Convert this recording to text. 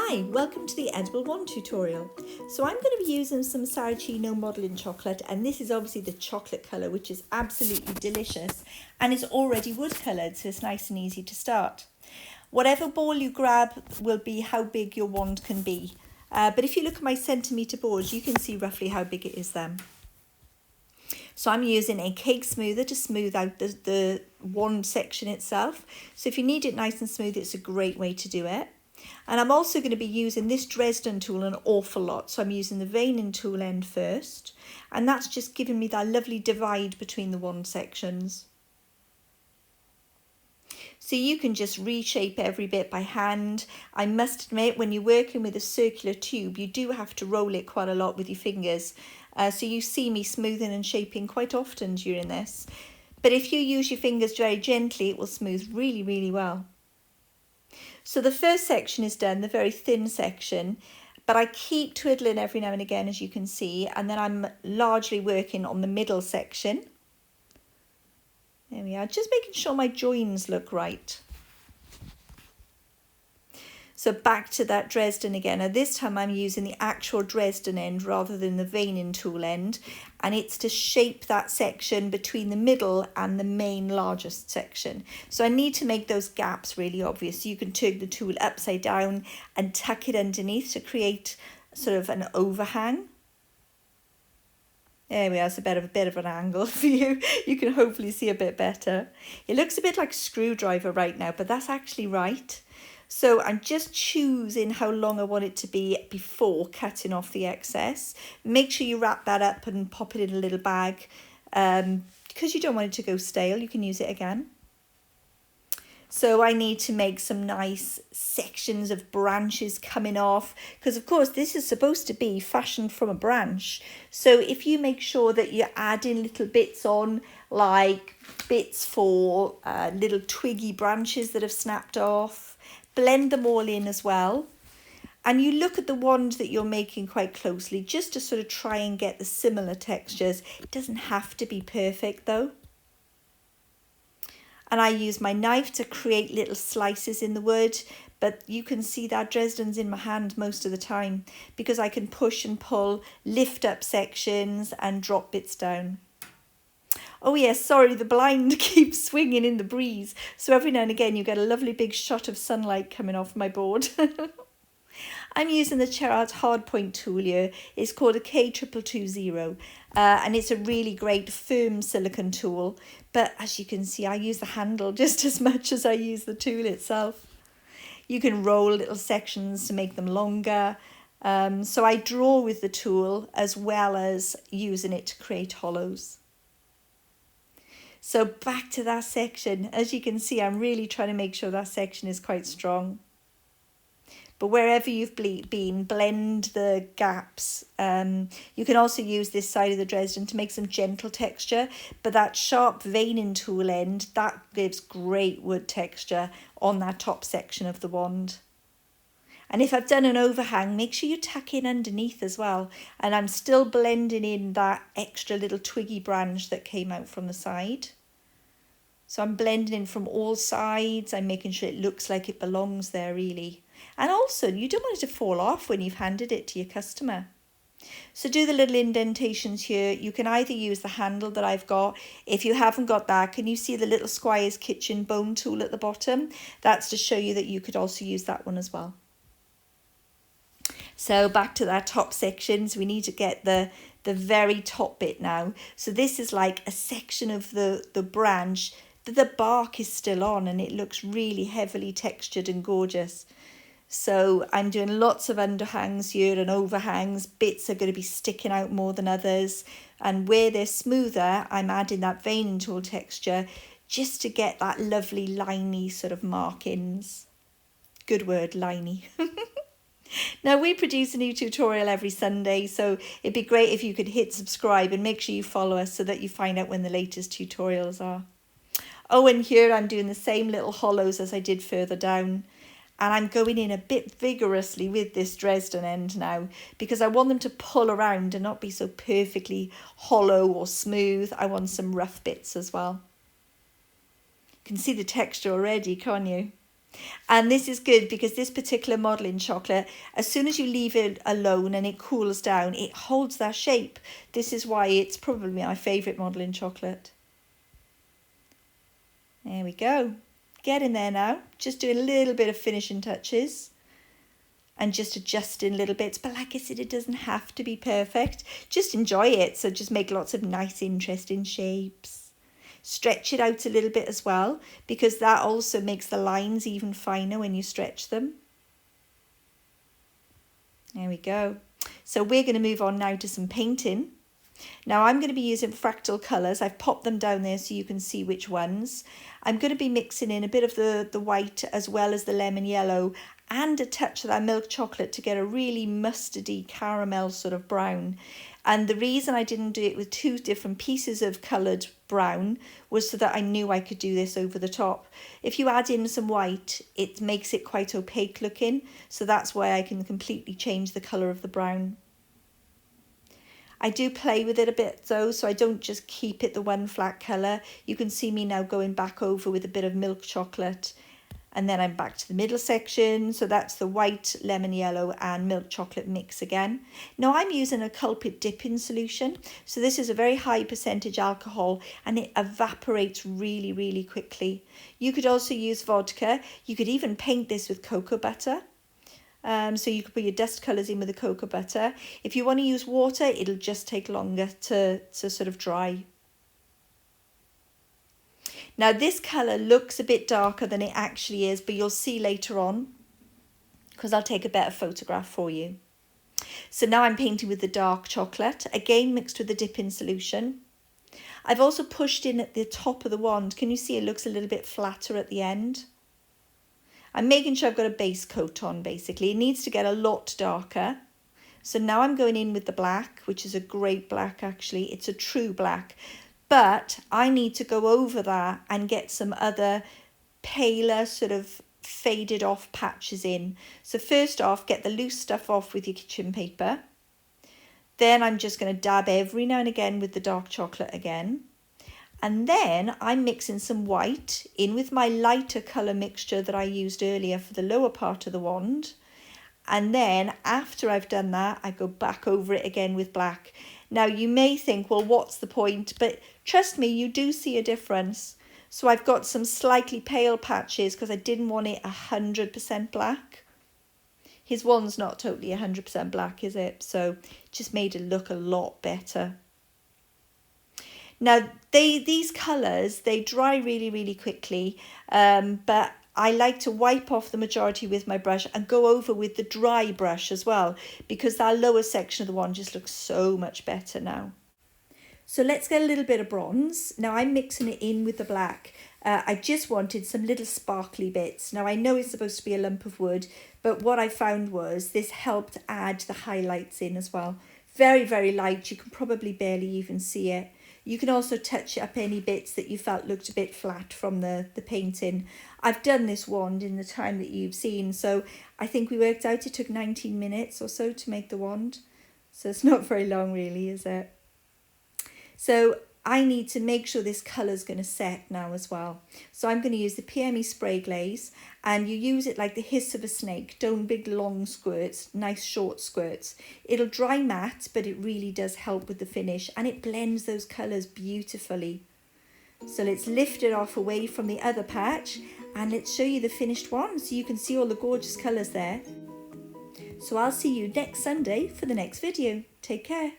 Hi, welcome to the Edible Wand tutorial. So I'm going to be using some Saracino modelling chocolate, and this is obviously the chocolate colour, which is absolutely delicious and is already wood coloured, so it's nice and easy to start. Whatever ball you grab will be how big your wand can be, but if you look at my centimetre boards you can see roughly how big it is then. So I'm using a cake smoother to smooth out the wand section itself, so if you need it nice and smooth it's a great way to do it. And I'm also going to be using this Dresden tool an awful lot. So I'm using the veining tool end first. And that's just giving me that lovely divide between the wand sections. So you can just reshape every bit by hand. I must admit, when you're working with a circular tube, you do have to roll it quite a lot with your fingers. So you see me smoothing and shaping quite often during this. But if you use your fingers very gently, it will smooth really, really well. So the first section is done, the very thin section, but I keep twiddling every now and again, as you can see, and then I'm largely working on the middle section. There we are, just making sure my joins look right. So back to that Dresden again. Now this time I'm using the actual Dresden end rather than the veining tool end, and it's to shape that section between the middle and the main largest section. So I need to make those gaps really obvious. So you can turn the tool upside down and tuck it underneath to create sort of an overhang. There we are, it's a bit of an angle for you. You can hopefully see a bit better. It looks a bit like a screwdriver right now, but that's actually right. So I'm just choosing how long I want it to be before cutting off the excess. Make sure you wrap that up and pop it in a little bag, because you don't want it to go stale. You can use it again. So I need to make some nice sections of branches coming off, because of course this is supposed to be fashioned from a branch. So if you make sure that you're adding little bits on, like bits for little twiggy branches that have snapped off, blend them all in as well. And you look at the wand that you're making quite closely just to sort of try and get the similar textures. It doesn't have to be perfect though. And I use my knife to create little slices in the wood, but you can see that Dresden's in my hand most of the time because I can push and pull, lift up sections and drop bits down. Oh yes, sorry, the blind keeps swinging in the breeze, so every now and again you get a lovely big shot of sunlight coming off my board. I'm using the Cerart hardpoint tool here. It's called a K220, and it's a really great firm silicone tool. But as you can see, I use the handle just as much as I use the tool itself. You can roll little sections to make them longer. So I draw with the tool as well as using it to create hollows. So back to that section. As you can see, I'm really trying to make sure that section is quite strong. But wherever you've been, blend the gaps. You can also use this side of the Dresden to make some gentle texture, but that sharp veining tool end, that gives great wood texture on that top section of the wand. And if I've done an overhang, make sure you tuck in underneath as well. And I'm still blending in that extra little twiggy branch that came out from the side. So I'm blending in from all sides. I'm making sure it looks like it belongs there really. And also, you don't want it to fall off when you've handed it to your customer. So do the little indentations here. You can either use the handle that I've got. If you haven't got that, can you see the little Squires kitchen bone tool at the bottom? That's to show you that you could also use that one as well. So back to that top sections, we need to get the very top bit now. So this is like a section of the branch that the bark is still on, and it looks really heavily textured and gorgeous. So I'm doing lots of underhangs here and overhangs. Bits are going to be sticking out more than others. And where they're smoother, I'm adding that veining tool texture just to get that lovely liney sort of markings. Good word, liney. Now, we produce a new tutorial every Sunday, so it'd be great if you could hit subscribe and make sure you follow us so that you find out when the latest tutorials are. Oh, and here I'm doing the same little hollows as I did further down. And I'm going in a bit vigorously with this Dresden end now because I want them to pull around and not be so perfectly hollow or smooth. I want some rough bits as well. You can see the texture already, can't you? And this is good because this particular modelling chocolate, as soon as you leave it alone and it cools down, it holds that shape. This is why it's probably my favourite modelling chocolate. There we go. Get in there now. Just doing a little bit of finishing touches and just adjusting little bits. But like I said, it doesn't have to be perfect. Just enjoy it. So just make lots of nice, interesting shapes. Stretch it out a little bit as well, because that also makes the lines even finer when you stretch them. There we go. So we're going to move on now to some painting. Now I'm going to be using Fractal colours. I've popped them down there so you can see which ones. I'm going to be mixing in a bit of the white as well as the lemon yellow and a touch of that milk chocolate to get a really mustardy caramel sort of brown. And the reason I didn't do it with two different pieces of coloured brown was so that I knew I could do this over the top. If you add in some white, it makes it quite opaque looking. So that's why I can completely change the colour of the brown. I do play with it a bit though, so I don't just keep it the one flat colour. You can see me now going back over with a bit of milk chocolate. And then I'm back to the middle section. So that's the white, lemon yellow and milk chocolate mix again. Now I'm using a Culpitt dipping solution. So this is a very high percentage alcohol and it evaporates really, really quickly. You could also use vodka. You could even paint this with cocoa butter. So you could put your dust colours in with the cocoa butter. If you want to use water, it'll just take longer to sort of dry. Now this colour looks a bit darker than it actually is, but you'll see later on because I'll take a better photograph for you. So now I'm painting with the dark chocolate, again mixed with the dipping solution. I've also pushed in at the top of the wand. Can you see it looks a little bit flatter at the end? I'm making sure I've got a base coat on basically. It needs to get a lot darker. So now I'm going in with the black, which is a great black actually. It's a true black. But I need to go over that and get some other paler sort of faded off patches in. So first off, get the loose stuff off with your kitchen paper. Then I'm just going to dab every now and again with the dark chocolate again. And then I'm mixing some white in with my lighter colour mixture that I used earlier for the lower part of the wand. And then after I've done that, I go back over it again with black. Now you may think, well, what's the point? But trust me, you do see a difference. So I've got some slightly pale patches because I didn't want it 100% black. His wand's not totally 100% black, is it? So just made it look a lot better. Now these colours, they dry really, really quickly, but I like to wipe off the majority with my brush and go over with the dry brush as well, because that lower section of the wand just looks so much better now. So let's get a little bit of bronze. Now I'm mixing it in with the black. I just wanted some little sparkly bits. Now I know it's supposed to be a lump of wood, but what I found was this helped add the highlights in as well. Very, very light. You can probably barely even see it. You can also touch up any bits that you felt looked a bit flat from the painting. I've done this wand in the time that you've seen, so I think we worked out it took 19 minutes or so to make the wand. So it's not very long really, is it? So I need to make sure this colour's going to set now as well. So I'm going to use the PME spray glaze, and you use it like the hiss of a snake. Don't big long squirts, nice short squirts. It'll dry matte, but it really does help with the finish, and it blends those colours beautifully. So let's lift it off away from the other patch and let's show you the finished one so you can see all the gorgeous colours there. So I'll see you next Sunday for the next video. Take care.